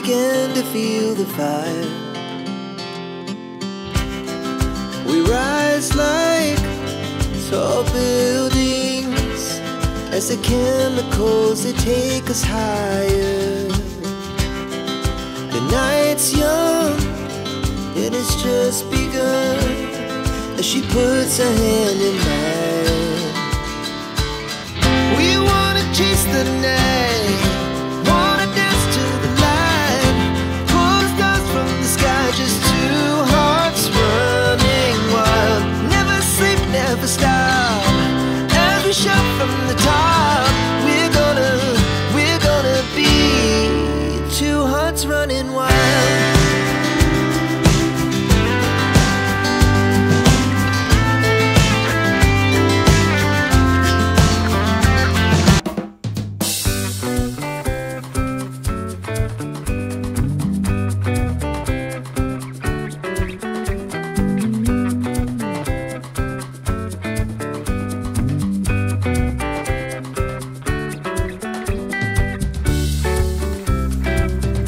began to feel the fire. We rise like tall buildings as the chemicals, they take us higher. The night's young, it has just begun, as she puts her hand in mine. We wanna chase the night, wanna dance to the light, pull the stars from the sky, just two hearts running wild. Never sleep, never stop, as we shout from the top. We're gonna be two hearts running wild.